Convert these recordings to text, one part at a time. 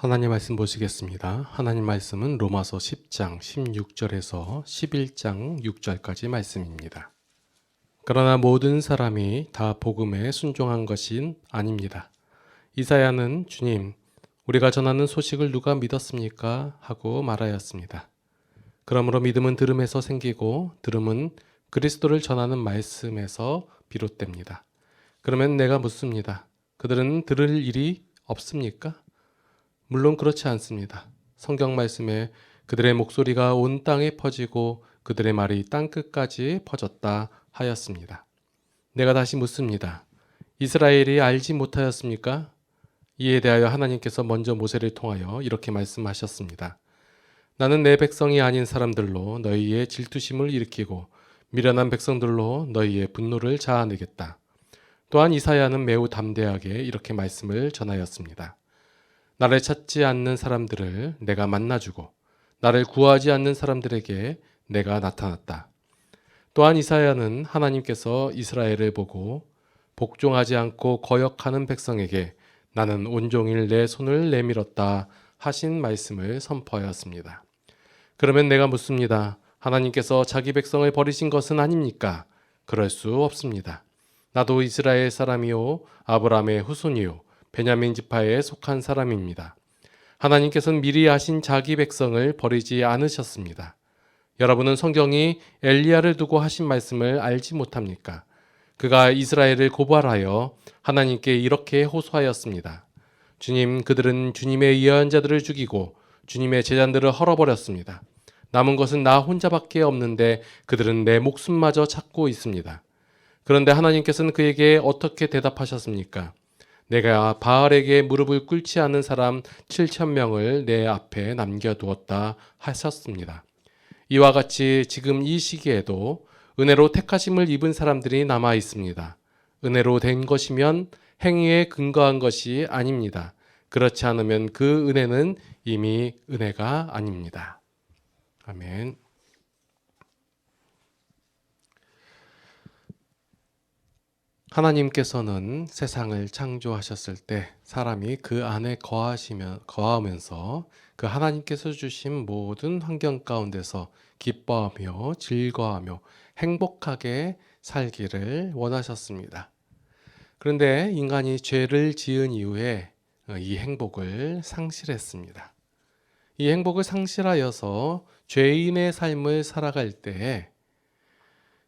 하나님 말씀 보시겠습니다. 하나님 말씀은 로마서 10장 16절에서 11장 6절까지 말씀입니다. 그러나 모든 사람이 다 복음에 순종한 것은 아닙니다. 이사야는 주님, 우리가 전하는 소식을 누가 믿었습니까? 하고 말하였습니다. 그러므로 믿음은 들음에서 생기고 들음은 그리스도를 전하는 말씀에서 비롯됩니다. 그러면 내가 묻습니다. 그들은 들을 일이 없습니까? 물론 그렇지 않습니다. 성경 말씀에 그들의 목소리가 온 땅에 퍼지고 그들의 말이 땅끝까지 퍼졌다 하였습니다. 내가 다시 묻습니다. 이스라엘이 알지 못하였습니까? 이에 대하여 하나님께서 먼저 모세를 통하여 이렇게 말씀하셨습니다. 나는 내 백성이 아닌 사람들로 너희의 질투심을 일으키고 미련한 백성들로 너희의 분노를 자아내겠다. 또한 이사야는 매우 담대하게 이렇게 말씀을 전하였습니다. 나를 찾지 않는 사람들을 내가 만나주고 나를 구하지 않는 사람들에게 내가 나타났다. 또한 이사야는 하나님께서 이스라엘을 보고 복종하지 않고 거역하는 백성에게 나는 온종일 내 손을 내밀었다 하신 말씀을 선포하였습니다. 그러면 내가 묻습니다. 하나님께서 자기 백성을 버리신 것은 아닙니까? 그럴 수 없습니다. 나도 이스라엘 사람이요 아브라함의 후손이요 베냐민 지파에 속한 사람입니다. 하나님께서는 미리 아신 자기 백성을 버리지 않으셨습니다. 여러분은 성경이 엘리야를 두고 하신 말씀을 알지 못합니까? 그가 이스라엘을 고발하여 하나님께 이렇게 호소하였습니다. 주님, 그들은 주님의 예언자들을 죽이고 주님의 제자들을 헐어버렸습니다. 남은 것은 나 혼자밖에 없는데 그들은 내 목숨마저 찾고 있습니다. 그런데 하나님께서는 그에게 어떻게 대답하셨습니까? 내가 바알에게 무릎을 꿇지 않은 사람 7,000명을 내 앞에 남겨두었다 하셨습니다. 이와 같이 지금 이 시기에도 은혜로 택하심을 입은 사람들이 남아 있습니다. 은혜로 된 것이면 행위에 근거한 것이 아닙니다. 그렇지 않으면 그 은혜는 이미 은혜가 아닙니다. 아멘. 하나님께서는 세상을 창조하셨을 때 사람이 그 안에 거하면서 그 하나님께서 주신 모든 환경 가운데서 기뻐하며 즐거워하며 행복하게 살기를 원하셨습니다. 그런데 인간이 죄를 지은 이후에 이 행복을 상실했습니다. 이 행복을 상실하여서 죄인의 삶을 살아갈 때에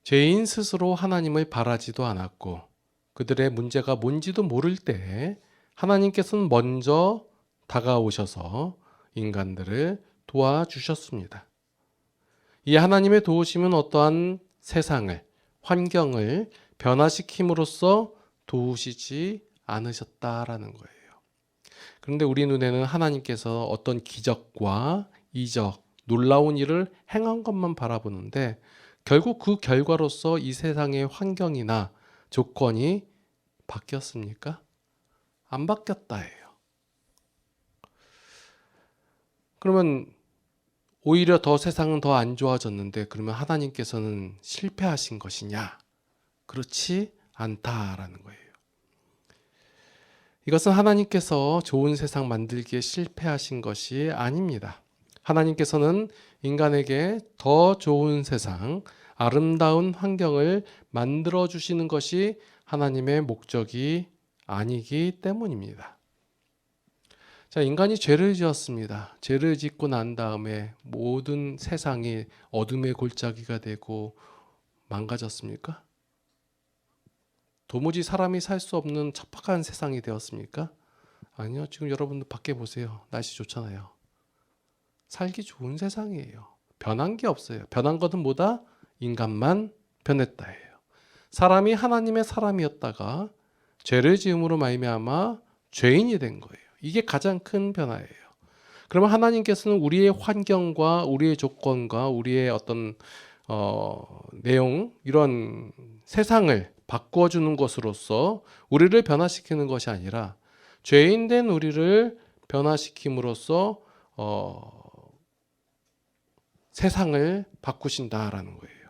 죄인 스스로 하나님을 바라지도 않았고 그들의 문제가 뭔지도 모를 때 하나님께서는 먼저 다가오셔서 인간들을 도와주셨습니다. 이 하나님의 도우심은 어떠한 세상을, 환경을 변화시킴으로써 도우시지 않으셨다라는 거예요. 그런데 우리 눈에는 하나님께서 어떤 기적과 이적, 놀라운 일을 행한 것만 바라보는데 결국 그 결과로서 이 세상의 환경이나 조건이 바뀌었습니까? 안 바뀌었다예요. 그러면 오히려 더 세상은 더 안 좋아졌는데 그러면 하나님께서는 실패하신 것이냐? 그렇지 않다라는 거예요. 이것은 하나님께서 좋은 세상 만들기에 실패하신 것이 아닙니다. 하나님께서는 인간에게 더 좋은 세상, 아름다운 환경을 만들어 주시는 것이 하나님의 목적이 아니기 때문입니다. 자, 인간이 죄를 지었습니다. 죄를 짓고 난 다음에 모든 세상이 어둠의 골짜기가 되고 망가졌습니까? 도무지 사람이 살 수 없는 척박한 세상이 되었습니까? 아니요. 지금 여러분들 밖에 보세요. 날씨 좋잖아요. 살기 좋은 세상이에요. 변한 게 없어요. 변한 것은 뭐다? 인간만 변했다예요. 사람이 하나님의 사람이었다가 죄를 지음으로 말미암아 죄인이 된 거예요. 이게 가장 큰 변화예요. 그러면 하나님께서는 우리의 환경과 우리의 조건과 우리의 어떤 내용 이런 세상을 바꿔주는 것으로서 우리를 변화시키는 것이 아니라 죄인된 우리를 변화시킴으로써 세상을 바꾸신다라는 거예요.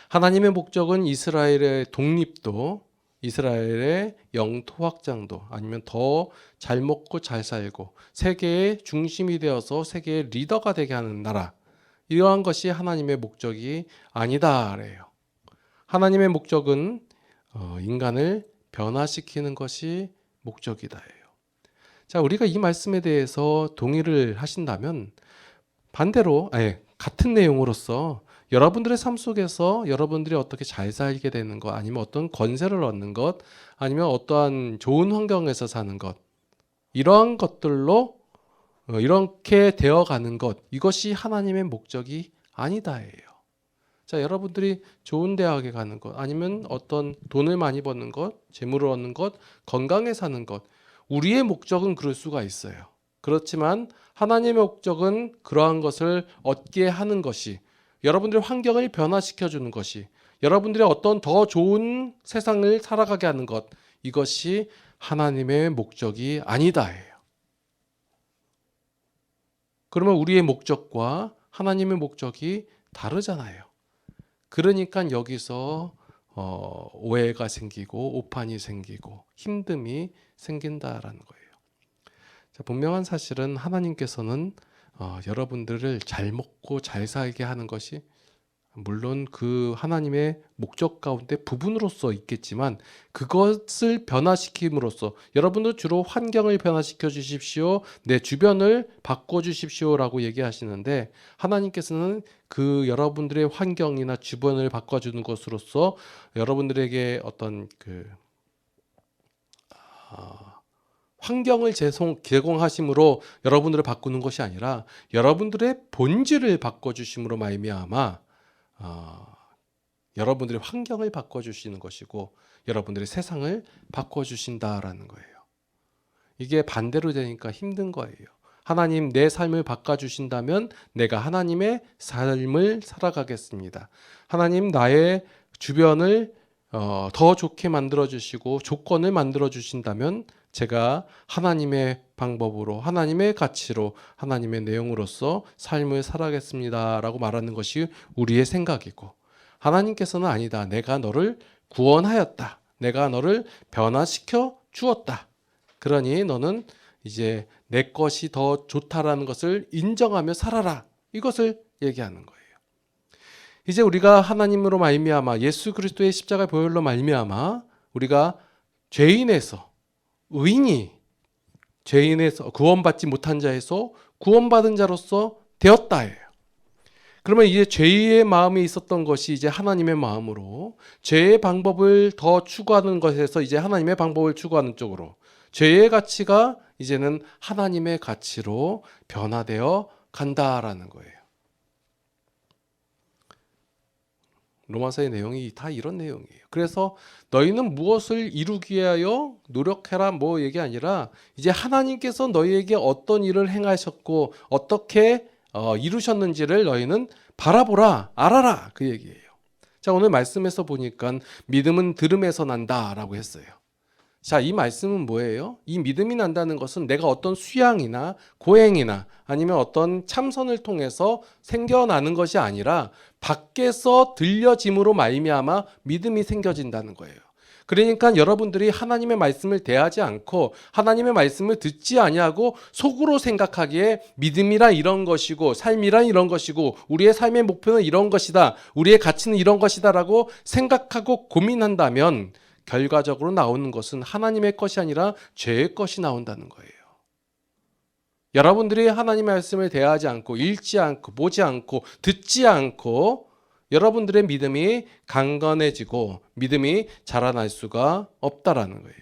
하나님의 목적은 이스라엘의 독립도 이스라엘의 영토 확장도 아니면 더 잘 먹고 잘 살고 세계의 중심이 되어서 세계의 리더가 되게 하는 나라, 이러한 것이 하나님의 목적이 아니다래요. 하나님의 목적은 인간을 변화시키는 것이 목적이다예요. 자, 우리가 이 말씀에 대해서 동의를 하신다면 반대로 같은 내용으로서 여러분들의 삶 속에서 여러분들이 어떻게 잘 살게 되는 것, 아니면 어떤 권세를 얻는 것, 아니면 어떠한 좋은 환경에서 사는 것, 이러한 것들로 이렇게 되어가는 것, 이것이 하나님의 목적이 아니다예요. 자, 여러분들이 좋은 대학에 가는 것, 아니면 어떤 돈을 많이 버는 것, 재물을 얻는 것, 건강에 사는 것, 우리의 목적은 그럴 수가 있어요. 그렇지만 하나님의 목적은 그러한 것을 얻게 하는 것이, 여러분들의 환경을 변화시켜 주는 것이, 여러분들의 어떤 더 좋은 세상을 살아가게 하는 것, 이것이 하나님의 목적이 아니다예요. 그러면 우리의 목적과 하나님의 목적이 다르잖아요. 그러니까 여기서 오해가 생기고 오판이 생기고 힘듦이 생긴다라는 거예요. 자, 분명한 사실은 하나님께서는 여러분들을 잘 먹고 잘 살게 하는 것이 물론 그 하나님의 목적 가운데 부분으로서 있겠지만, 그것을 변화시킴으로써 여러분도 주로 환경을 변화시켜 주십시오, 내 주변을 바꿔 주십시오라고 얘기하시는데, 하나님께서는 그 여러분들의 환경이나 주변을 바꿔주는 것으로서 여러분들에게 어떤 환경을 제공하심으로 여러분들을 바꾸는 것이 아니라 여러분들의 본질을 바꿔주심으로 말미암아 여러분들의 환경을 바꿔주시는 것이고 여러분들의 세상을 바꿔주신다라는 거예요. 이게 반대로 되니까 힘든 거예요. 하나님, 내 삶을 바꿔주신다면 내가 하나님의 삶을 살아가겠습니다. 하나님, 나의 주변을 더 좋게 만들어주시고 조건을 만들어주신다면 제가 하나님의 방법으로, 하나님의 가치로, 하나님의 내용으로서 삶을 살아가겠습니다 라고 말하는 것이 우리의 생각이고, 하나님께서는 아니다, 내가 너를 구원하였다, 내가 너를 변화시켜 주었다, 그러니 너는 이제 내 것이 더 좋다라는 것을 인정하며 살아라, 이것을 얘기하는 거예요. 이제 우리가 하나님으로 말미암아 예수 그리스도의 십자가 보혈로 말미암아 우리가 죄인에서 의인이, 죄인에서 구원받지 못한 자에서 구원받은 자로서 되었다예요. 그러면 이제 죄의 마음이 있었던 것이 이제 하나님의 마음으로, 죄의 방법을 더 추구하는 것에서 이제 하나님의 방법을 추구하는 쪽으로, 죄의 가치가 이제는 하나님의 가치로 변화되어 간다라는 거예요. 로마서의 내용이 다 이런 내용이에요. 그래서 너희는 무엇을 이루기 위하여 노력해라 뭐 얘기 아니라, 이제 하나님께서 너희에게 어떤 일을 행하셨고 어떻게 이루셨는지를 너희는 바라보라, 알아라, 그 얘기예요. 자, 오늘 말씀에서 보니까 믿음은 들음에서 난다라고 했어요. 자, 이 말씀은 뭐예요? 이 믿음이 난다는 것은 내가 어떤 수양이나 고행이나 아니면 어떤 참선을 통해서 생겨나는 것이 아니라 밖에서 들려짐으로 말미암아 믿음이 생겨진다는 거예요. 그러니까 여러분들이 하나님의 말씀을 대하지 않고 하나님의 말씀을 듣지 아니하고 속으로 생각하기에 믿음이란 이런 것이고 삶이란 이런 것이고 우리의 삶의 목표는 이런 것이다, 우리의 가치는 이런 것이다 라고 생각하고 고민한다면 결과적으로 나오는 것은 하나님의 것이 아니라 죄의 것이 나온다는 거예요. 여러분들이 하나님의 말씀을 대하지 않고 읽지 않고 보지 않고 듣지 않고 여러분들의 믿음이 강건해지고 믿음이 자라날 수가 없다라는 거예요.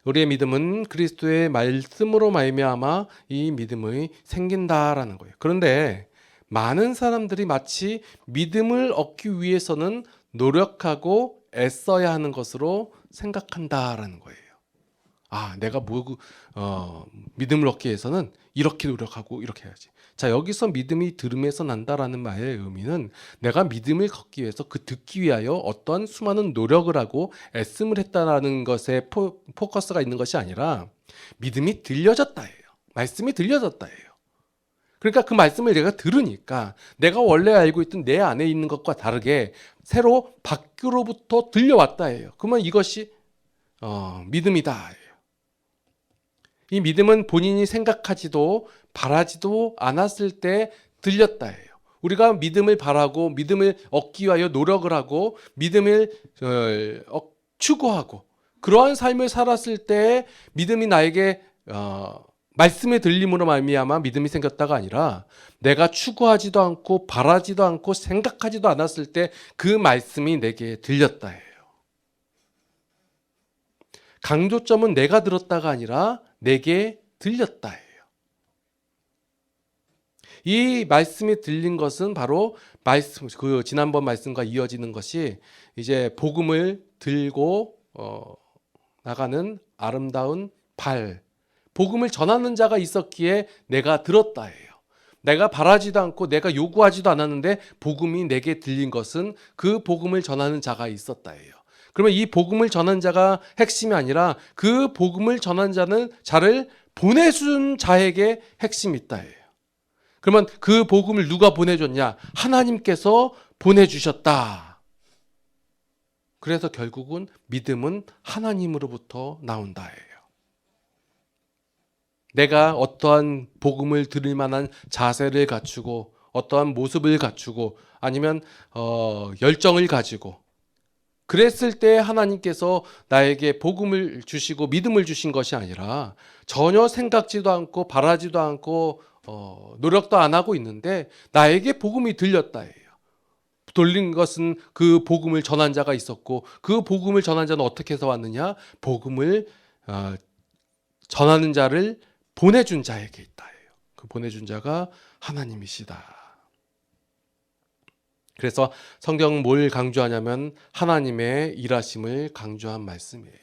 우리의 믿음은 그리스도의 말씀으로 말미암아 이 믿음이 생긴다라는 거예요. 그런데 많은 사람들이 마치 믿음을 얻기 위해서는 노력하고 애써야 하는 것으로 생각한다라는 거예요. 내가 믿음을 얻기 위해서는 이렇게 노력하고 이렇게 해야지. 자, 여기서 믿음이 들음에서 난다라는 말의 의미는 내가 믿음을 얻기 위해서 듣기 위하여 어떤 수많은 노력을 하고 애씀을 했다라는 것에 포커스가 있는 것이 아니라 믿음이 들려졌다예요. 말씀이 들려졌다예요. 그러니까 그 말씀을 내가 들으니까 내가 원래 알고 있던 내 안에 있는 것과 다르게 새로 밖으로부터 들려왔다예요. 그러면 이것이 믿음이다. 이 믿음은 본인이 생각하지도 바라지도 않았을 때 들렸다예요. 우리가 믿음을 바라고 믿음을 얻기 위하여 노력을 하고 믿음을 추구하고 그러한 삶을 살았을 때 믿음이 나에게 말씀의 들림으로 말미암아 믿음이 생겼다가 아니라 내가 추구하지도 않고 바라지도 않고 생각하지도 않았을 때 그 말씀이 내게 들렸다예요. 강조점은 내가 들었다가 아니라 내게 들렸다예요. 이 말씀이 들린 것은 바로 그 지난번 말씀과 이어지는 것이 이제 복음을 들고 나가는 아름다운 발, 복음을 전하는 자가 있었기에 내가 들었다예요. 내가 바라지도 않고 내가 요구하지도 않았는데 복음이 내게 들린 것은 그 복음을 전하는 자가 있었다예요. 그러면 이 복음을 전한 자가 핵심이 아니라 그 복음을 전한 자를 보내준 자에게 핵심이 있다예요. 그러면 그 복음을 누가 보내줬냐? 하나님께서 보내주셨다. 그래서 결국은 믿음은 하나님으로부터 나온다예요. 내가 어떠한 복음을 들을 만한 자세를 갖추고 어떠한 모습을 갖추고 아니면 열정을 가지고 그랬을 때 하나님께서 나에게 복음을 주시고 믿음을 주신 것이 아니라 전혀 생각지도 않고 바라지도 않고 노력도 안 하고 있는데 나에게 복음이 들렸다예요. 들린 것은 그 복음을 전한 자가 있었고 그 복음을 전한 자는 어떻게 해서 왔느냐? 복음을 전하는 자를 보내준 자에게 있다예요. 그 보내준 자가 하나님이시다. 그래서 성경은 뭘 강조하냐면 하나님의 일하심을 강조한 말씀이에요.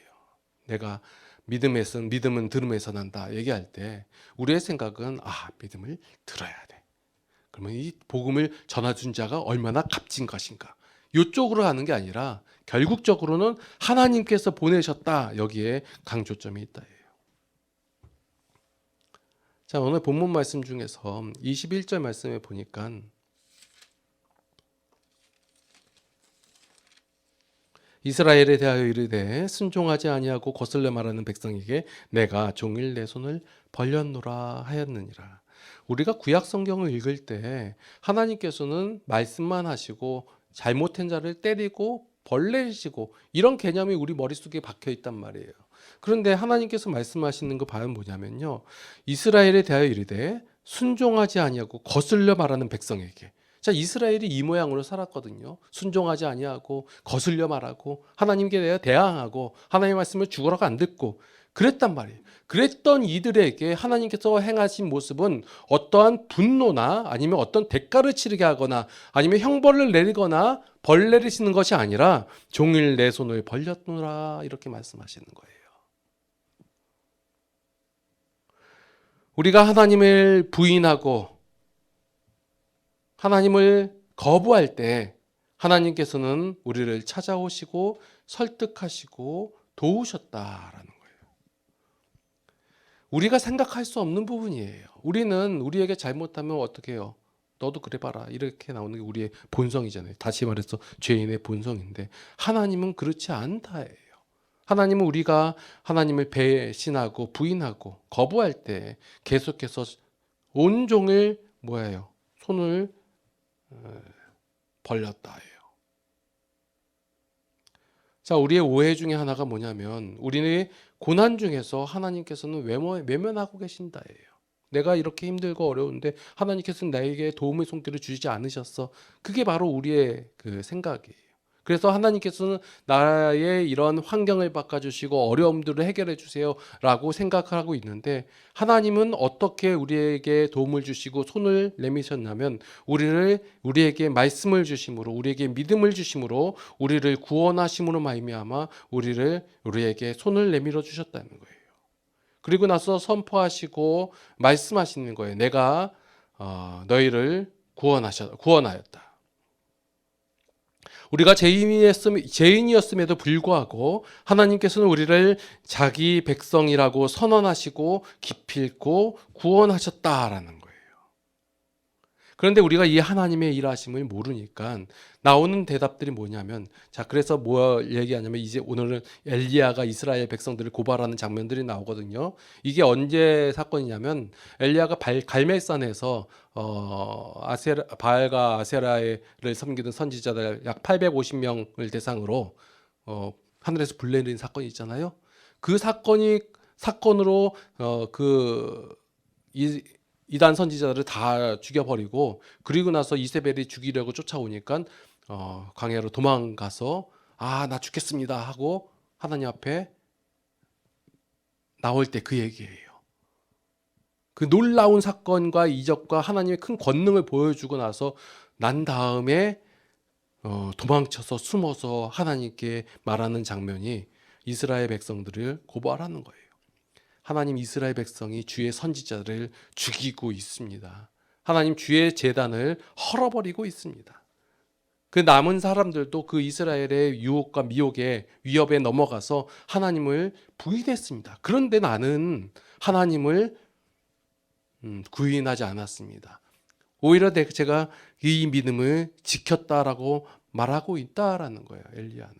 내가 믿음은 들음에서 난다 얘기할 때 우리의 생각은 믿음을 들어야 돼. 그러면 이 복음을 전해준 자가 얼마나 값진 것인가. 이쪽으로 가는 게 아니라 결국적으로는 하나님께서 보내셨다. 여기에 강조점이 있다예요. 자, 오늘 본문 말씀 중에서 21절 말씀에 보니까 이스라엘에 대하여 이르되 순종하지 아니하고 거슬려 말하는 백성에게 내가 종일 내 손을 벌렸노라 하였느니라. 우리가 구약 성경을 읽을 때 하나님께서는 말씀만 하시고 잘못한 자를 때리고 벌내시고 이런 개념이 우리 머릿속에 박혀 있단 말이에요. 그런데 하나님께서 말씀하시는 거 봐요 뭐냐면요. 이스라엘에 대하여 이르되 순종하지 아니하고 거슬려 말하는 백성에게. 자, 이스라엘이 이 모양으로 살았거든요. 순종하지 아니하고 거슬려 말하고 하나님께 대해 대항하고 하나님의 말씀을 죽어라고 안 듣고 그랬단 말이에요. 그랬던 이들에게 하나님께서 행하신 모습은 어떠한 분노나 아니면 어떤 대가를 치르게 하거나 아니면 형벌을 내리거나 벌 내리시는 것이 아니라 종일 내 손을 벌렸노라 이렇게 말씀하시는 거예요. 우리가 하나님을 부인하고 하나님을 거부할 때 하나님께서는 우리를 찾아오시고 설득하시고 도우셨다라는 거예요. 우리가 생각할 수 없는 부분이에요. 우리는 우리에게 잘못하면 어떻게 해요? 너도 그래 봐라 이렇게 나오는 게 우리의 본성이잖아요. 다시 말해서 죄인의 본성인데 하나님은 그렇지 않다예요. 하나님은 우리가 하나님을 배신하고 부인하고 거부할 때 계속해서 온종일 손을 벌렸다예요. 자, 우리의 오해 중에 하나가 뭐냐면 우리의 고난 중에서 하나님께서는 외면하고 계신다예요. 내가 이렇게 힘들고 어려운데 하나님께서는 나에게 도움의 손길을 주지 않으셨어. 그게 바로 우리의 그 생각이에요. 그래서 하나님께서는 나의 이런 환경을 바꿔주시고 어려움들을 해결해 주세요 라고 생각하고 있는데 하나님은 어떻게 우리에게 도움을 주시고 손을 내미셨냐면 우리에게 말씀을 주심으로 우리에게 믿음을 주심으로 우리를 구원하심으로 말미암아 우리에게 손을 내밀어 주셨다는 거예요. 그리고 나서 선포하시고 말씀하시는 거예요. 내가 너희를 구원하였다. 우리가 죄인이었음에도 불구하고 하나님께서는 우리를 자기 백성이라고 선언하시고 기필코 구원하셨다라는 거예요. 그런데 우리가 이 하나님의 일하심을 모르니까 나오는 대답들이 뭐냐면, 자, 그래서 뭐 얘기하냐면, 이제 오늘은 엘리야가 이스라엘 백성들을 고발하는 장면들이 나오거든요. 이게 언제 사건이냐면, 엘리야가 갈멜산에서 바알과 아세라를 섬기던 선지자들 약 850명을 대상으로 하늘에서 불 내리는 사건이 있잖아요. 그 사건으로 이단 선지자들을 다 죽여버리고, 그리고 나서 이세벨이 죽이려고 쫓아오니까 광야로 도망가서 나 죽겠습니다 하고 하나님 앞에 나올 때 그 얘기예요. 그 놀라운 사건과 이적과 하나님의 큰 권능을 보여주고 나서 난 다음에 도망쳐서 숨어서 하나님께 말하는 장면이 이스라엘 백성들을 고발하는 거예요. 하나님, 이스라엘 백성이 주의 선지자들을 죽이고 있습니다. 하나님, 주의 제단을 헐어버리고 있습니다. 그 남은 사람들도 그 이스라엘의 유혹과 미혹의 위협에 넘어가서 하나님을 부인했습니다. 그런데 나는 하나님을 구인하지 않았습니다. 오히려 제가 이 믿음을 지켰다라고 말하고 있다라는 거예요, 엘리야는.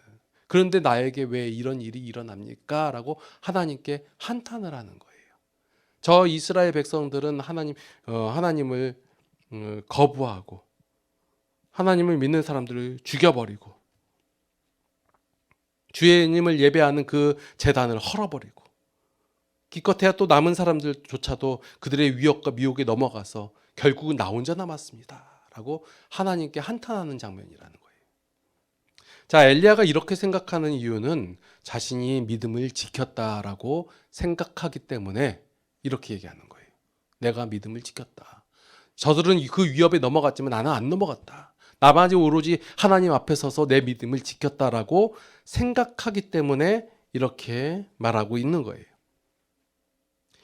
그런데 나에게 왜 이런 일이 일어납니까? 라고 하나님께 한탄을 하는 거예요. 저 이스라엘 백성들은 하나님을 거부하고 하나님을 믿는 사람들을 죽여버리고 주님을 예배하는 그 제단을 헐어버리고 기껏해야 또 남은 사람들조차도 그들의 위협과 미혹에 넘어가서 결국은 나 혼자 남았습니다 라고 하나님께 한탄하는 장면이라는 거예요. 자, 엘리야가 이렇게 생각하는 이유는 자신이 믿음을 지켰다라고 생각하기 때문에 이렇게 얘기하는 거예요. 내가 믿음을 지켰다. 저들은 그 위협에 넘어갔지만 나는 안 넘어갔다. 나만 오로지 하나님 앞에 서서 내 믿음을 지켰다라고 생각하기 때문에 이렇게 말하고 있는 거예요.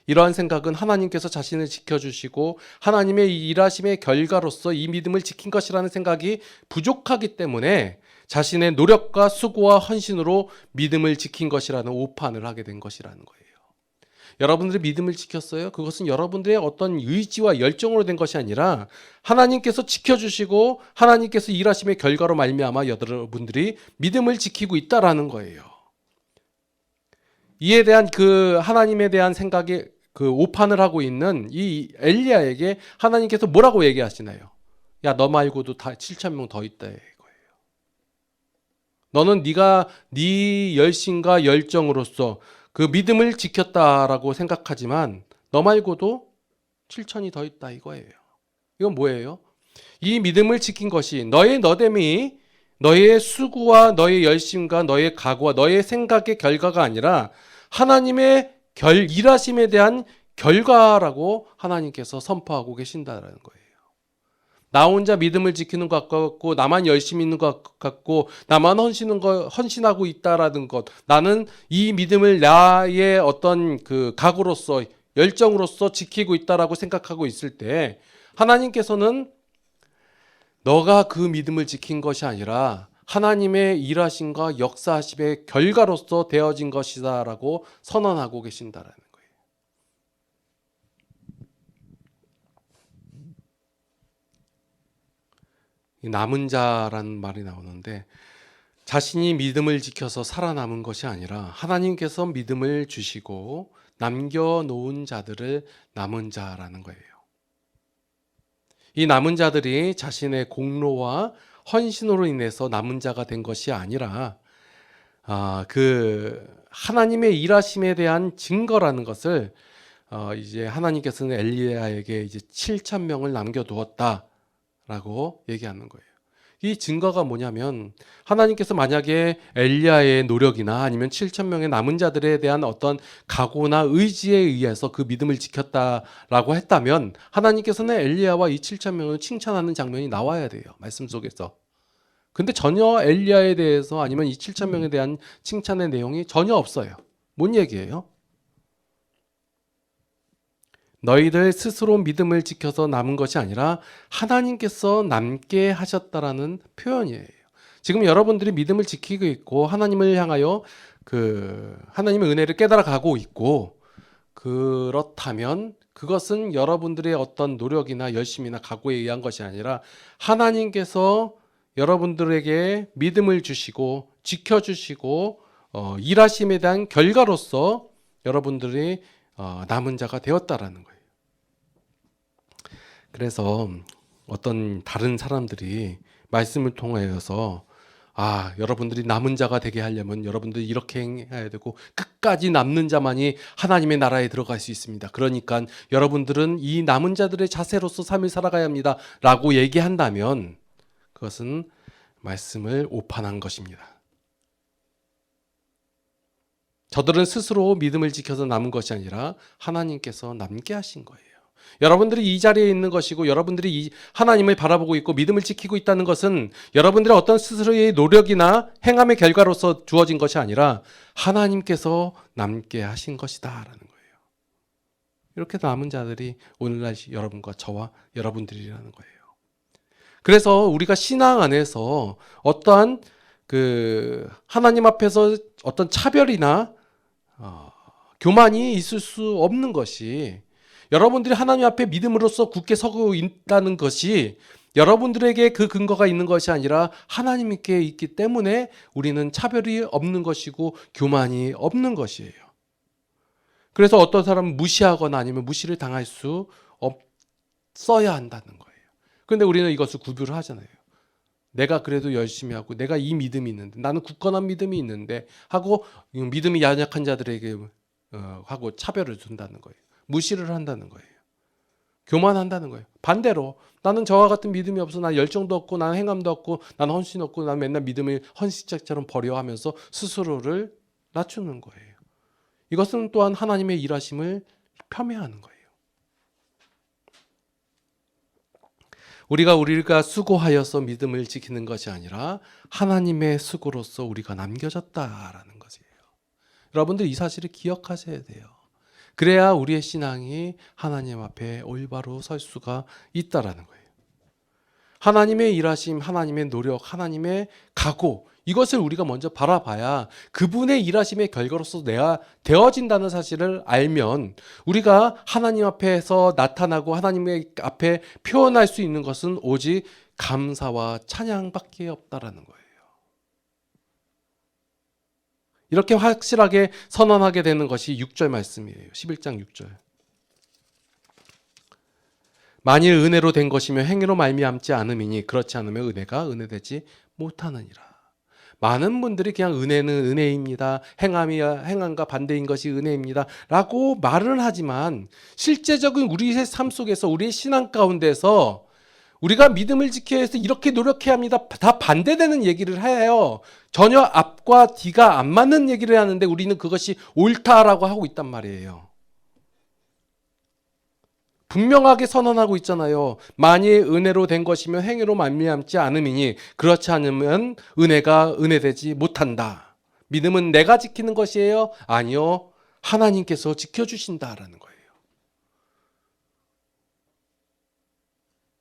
이러한 생각은 하나님께서 자신을 지켜주시고 하나님의 일하심의 결과로서 이 믿음을 지킨 것이라는 생각이 부족하기 때문에 자신의 노력과 수고와 헌신으로 믿음을 지킨 것이라는 오판을 하게 된 것이라는 거예요. 여러분들이 믿음을 지켰어요? 그것은 여러분들의 어떤 의지와 열정으로 된 것이 아니라 하나님께서 지켜주시고 하나님께서 일하심의 결과로 말미암아 여러분들이 믿음을 지키고 있다라는 거예요. 이에 대한 그 하나님에 대한 생각에 그 오판을 하고 있는 이 엘리야에게 하나님께서 뭐라고 얘기하시나요? 야, 너 말고도 다 7,000명 더 있다 이거예요. 너는 네가 네 열심과 열정으로서 그 믿음을 지켰다라고 생각하지만 너 말고도 7,000이 더 있다 이거예요. 이건 뭐예요? 이 믿음을 지킨 것이 너의 너됨이 너의 수고와 너의 열심과 너의 각오와 너의 생각의 결과가 아니라 하나님의 일하심에 대한 결과라고 하나님께서 선포하고 계신다는 거예요. 나 혼자 믿음을 지키는 것 같고 나만 열심히 있는 것 같고 나만 헌신하고 있다라는 것, 나는 이 믿음을 나의 어떤 그 각오로서 열정으로서 지키고 있다라고 생각하고 있을 때 하나님께서는 너가 그 믿음을 지킨 것이 아니라 하나님의 일하심과 역사하심의 결과로서 되어진 것이다라고 선언하고 계신다라는 거예요. 남은 자라는 말이 나오는데 자신이 믿음을 지켜서 살아남은 것이 아니라 하나님께서 믿음을 주시고 남겨놓은 자들을 남은 자라는 거예요. 이 남은 자들이 자신의 공로와 헌신으로 인해서 남은 자가 된 것이 아니라 그 하나님의 일하심에 대한 증거라는 것을 이제 하나님께서는 엘리야에게 이제 7,000명을 남겨두었다라고 얘기하는 거예요. 이 증거가 뭐냐면 하나님께서 만약에 엘리야의 노력이나 아니면 7,000명의 남은 자들에 대한 어떤 각오나 의지에 의해서 그 믿음을 지켰다라고 했다면 하나님께서는 엘리야와 이 7,000명을 칭찬하는 장면이 나와야 돼요. 말씀 속에서. 근데 전혀 엘리야에 대해서 아니면 이 7,000명에 대한 칭찬의 내용이 전혀 없어요. 뭔 얘기예요? 너희들 스스로 믿음을 지켜서 남은 것이 아니라 하나님께서 남게 하셨다라는 표현이에요. 지금 여러분들이 믿음을 지키고 있고 하나님을 향하여 그 하나님의 은혜를 깨달아 가고 있고 그렇다면 그것은 여러분들의 어떤 노력이나 열심이나 각오에 의한 것이 아니라 하나님께서 여러분들에게 믿음을 주시고 지켜주시고 일하심에 대한 결과로서 여러분들이 남은 자가 되었다라는 거예요. 그래서 어떤 다른 사람들이 말씀을 통하여서 여러분들이 남은 자가 되게 하려면 여러분들이 이렇게 해야 되고 끝까지 남는 자만이 하나님의 나라에 들어갈 수 있습니다. 그러니까 여러분들은 이 남은 자들의 자세로서 삶을 살아가야 합니다. 라고 얘기한다면 그것은 말씀을 오판한 것입니다. 저들은 스스로 믿음을 지켜서 남은 것이 아니라 하나님께서 남게 하신 거예요. 여러분들이 이 자리에 있는 것이고 여러분들이 하나님을 바라보고 있고 믿음을 지키고 있다는 것은 여러분들의 어떤 스스로의 노력이나 행함의 결과로서 주어진 것이 아니라 하나님께서 남게 하신 것이다 라는 거예요. 이렇게 남은 자들이 오늘날 여러분과 저와 여러분들이라는 거예요. 그래서 우리가 신앙 안에서 어떠한 하나님 앞에서 어떤 차별이나 교만이 있을 수 없는 것이, 여러분들이 하나님 앞에 믿음으로써 굳게 서고 있다는 것이 여러분들에게 그 근거가 있는 것이 아니라 하나님께 있기 때문에 우리는 차별이 없는 것이고 교만이 없는 것이에요. 그래서 어떤 사람은 무시하거나 아니면 무시를 당할 수 없어야 한다는 거예요. 그런데 우리는 이것을 구별을 하잖아요. 내가 그래도 열심히 하고 내가 이 믿음이 있는데, 나는 굳건한 믿음이 있는데 하고 믿음이 연약한 자들에게 하고 차별을 둔다는 거예요. 무시를 한다는 거예요. 교만한다는 거예요. 반대로 나는 저와 같은 믿음이 없어, 난 열정도 없고 나는 행함도 없고 나는 헌신 없고 나는 맨날 믿음을 헌신짝처럼 버려 하면서 스스로를 낮추는 거예요. 이것은 또한 하나님의 일하심을 폄훼하는 거예요. 우리가 수고하여서 믿음을 지키는 것이 아니라 하나님의 수고로서 우리가 남겨졌다라는 것이에요. 여러분들 이 사실을 기억하셔야 돼요. 그래야 우리의 신앙이 하나님 앞에 올바로 설 수가 있다라는 거예요. 하나님의 일하심, 하나님의 노력, 하나님의 각오, 이것을 우리가 먼저 바라봐야 그분의 일하심의 결과로서 내가 되어진다는 사실을 알면 우리가 하나님 앞에서 나타나고 하나님의 앞에 표현할 수 있는 것은 오직 감사와 찬양밖에 없다라는 거예요. 이렇게 확실하게 선언하게 되는 것이 6절 말씀이에요. 11장 6절. 만일 은혜로 된 것이며 행위로 말미암지 않음이니 그렇지 않으면 은혜가 은혜되지 못하느니라. 많은 분들이 그냥 은혜는 은혜입니다, 행함과 반대인 것이 은혜입니다 라고 말은 하지만 실제적인 우리의 삶 속에서 우리의 신앙 가운데서 우리가 믿음을 지켜야 해서 이렇게 노력해야 합니다, 다 반대되는 얘기를 해요. 전혀 앞과 뒤가 안 맞는 얘기를 하는데 우리는 그것이 옳다라고 하고 있단 말이에요. 분명하게 선언하고 있잖아요. 만일 은혜로 된 것이면 행위로 말미암지 않음이니 그렇지 않으면 은혜가 은혜되지 못한다. 믿음은 내가 지키는 것이에요? 아니요, 하나님께서 지켜주신다라는 거예요.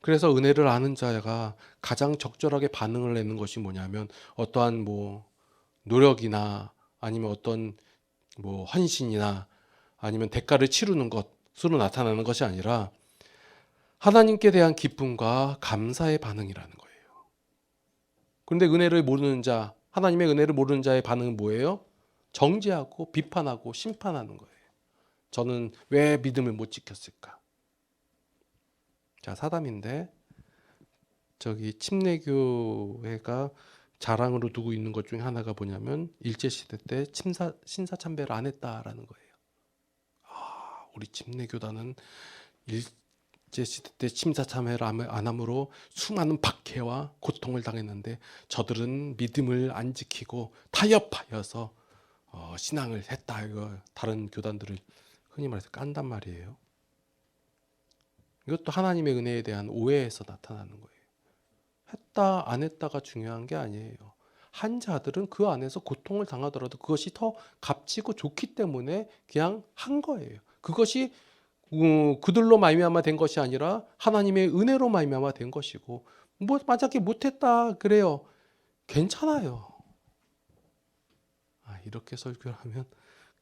그래서 은혜를 아는 자가 가장 적절하게 반응을 내는 것이 뭐냐면 어떠한 노력이나 아니면 어떤 헌신이나 아니면 대가를 치르는 것으로 나타나는 것이 아니라 하나님께 대한 기쁨과 감사의 반응이라는 거예요. 그런데 은혜를 모르는 자, 하나님의 은혜를 모르는 자의 반응은 뭐예요? 정죄하고 비판하고 심판하는 거예요. 저는 왜 믿음을 못 지켰을까? 자, 사담인데 침례교회가 자랑으로 두고 있는 것 중에 하나가 뭐냐면 일제시대 때 신사참배를 안 했다라는 거예요. 우리 침례교단은 일제시대 때 신사참배를 안 함으로 수많은 박해와 고통을 당했는데 저들은 믿음을 안 지키고 타협하여서 신앙을 했다. 이거 다른 교단들을 흔히 말해서 깐단 말이에요. 이것도 하나님의 은혜에 대한 오해에서 나타나는 거예요. 했다 안 했다가 중요한 게 아니에요. 한 자들은 그 안에서 고통을 당하더라도 그것이 더 값지고 좋기 때문에 그냥 한 거예요. 그것이 그들로 말미암아 된 것이 아니라 하나님의 은혜로 말미암아 된 것이고, 만약에 못했다 그래요, 괜찮아요. 이렇게 설교를 하면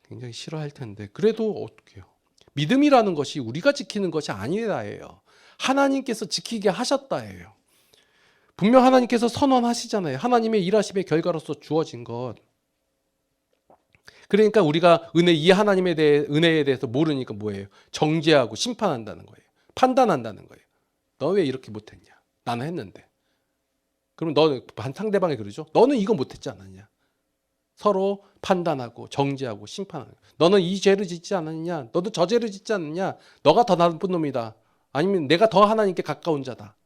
굉장히 싫어할 텐데 그래도 어떡해요. 믿음이라는 것이 우리가 지키는 것이 아니다예요. 하나님께서 지키게 하셨다예요. 분명 하나님께서 선언하시잖아요. 하나님의 일하심의 결과로서 주어진 것. 그러니까 우리가 이 하나님에 대해 은혜에 대해서 모르니까 뭐예요? 정죄하고 심판한다는 거예요. 판단한다는 거예요. 너 왜 이렇게 못했냐? 나는 했는데. 그럼 너 상대방이 그러죠? 너는 이거 못했지 않았냐? 서로 판단하고 정죄하고 심판하는 거예요. 너는 이 죄를 짓지 않았냐? 너도 저 죄를 짓지 않느냐? 너가 더 나쁜 놈이다. 아니면 내가 더 하나님께 가까운 자다.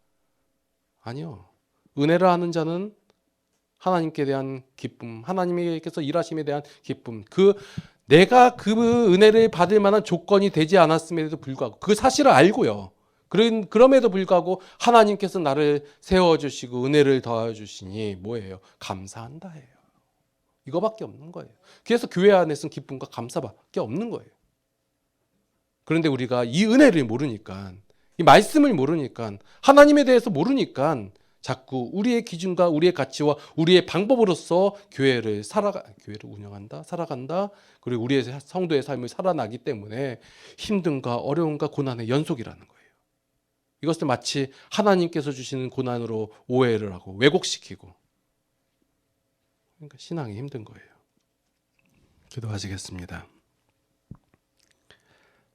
아니요. 은혜를 하는 자는 하나님께 대한 기쁨, 하나님께서 일하심에 대한 기쁨, 내가 그 은혜를 받을 만한 조건이 되지 않았음에도 불구하고 그 사실을 알고요. 그럼에도 불구하고 하나님께서 나를 세워주시고 은혜를 더해주시니 뭐예요? 감사한다예요. 이거밖에 없는 거예요. 그래서 교회 안에서는 기쁨과 감사밖에 없는 거예요. 그런데 우리가 이 은혜를 모르니까, 이 말씀을 모르니까, 하나님에 대해서 모르니까 자꾸 우리의 기준과 우리의 가치와 우리의 방법으로서 교회를 운영한다, 살아간다, 그리고 우리의 성도의 삶을 살아나기 때문에 힘듦과 어려움과 고난의 연속이라는 거예요. 이것을 마치 하나님께서 주시는 고난으로 오해를 하고 왜곡시키고, 그러니까 신앙이 힘든 거예요. 기도하시겠습니다.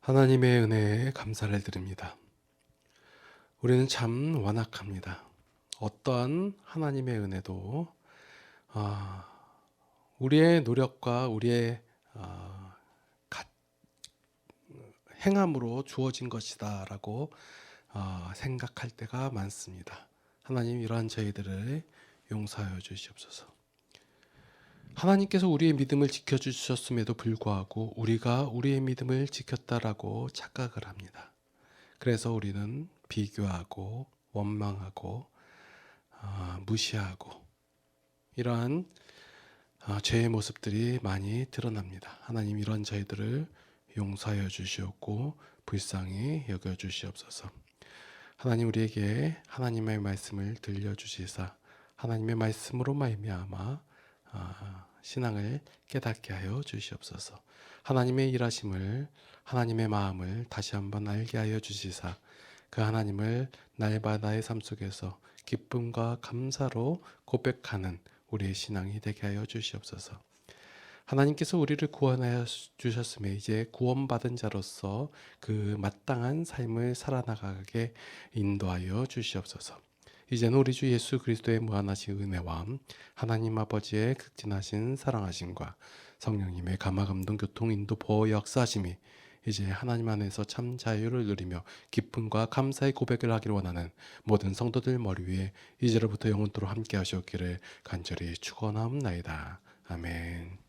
하나님의 은혜에 감사를 드립니다. 우리는 참 완악합니다. 어떠한 하나님의 은혜도 우리의 노력과 우리의 행함으로 주어진 것이다 라고 생각할 때가 많습니다. 하나님, 이러한 저희들을 용서하여 주시옵소서. 하나님께서 우리의 믿음을 지켜주셨음에도 불구하고 우리가 우리의 믿음을 지켰다라고 착각을 합니다. 그래서 우리는 비교하고 원망하고 무시하고 이러한 죄의 모습들이 많이 드러납니다. 하나님, 이런 저희들을 용서하여 주시옵고 불쌍히 여겨 주시옵소서. 하나님, 우리에게 하나님의 말씀을 들려주시사 하나님의 말씀으로 말미암아 신앙을 깨닫게 하여 주시옵소서. 하나님의 일하심을, 하나님의 마음을 다시 한번 알게 하여 주시사 그 하나님을 날마다의 삶 속에서 기쁨과 감사로 고백하는 우리의 신앙이 되게 하여 주시옵소서. 하나님께서 우리를 구원하여 주셨음에 이제 구원받은 자로서 그 마땅한 삶을 살아나가게 인도하여 주시옵소서. 이제는 우리 주 예수 그리스도의 무한하신 은혜와 하나님 아버지의 극진하신 사랑하심과 성령님의 감화감동 교통 인도 보호 역사하심이 이제 하나님 안에서 참 자유를 누리며 기쁨과 감사의 고백을 하기를 원하는 모든 성도들 머리 위에 이제로부터 영원토록 함께 하시옵기를 간절히 축원하옵나이다. 아멘.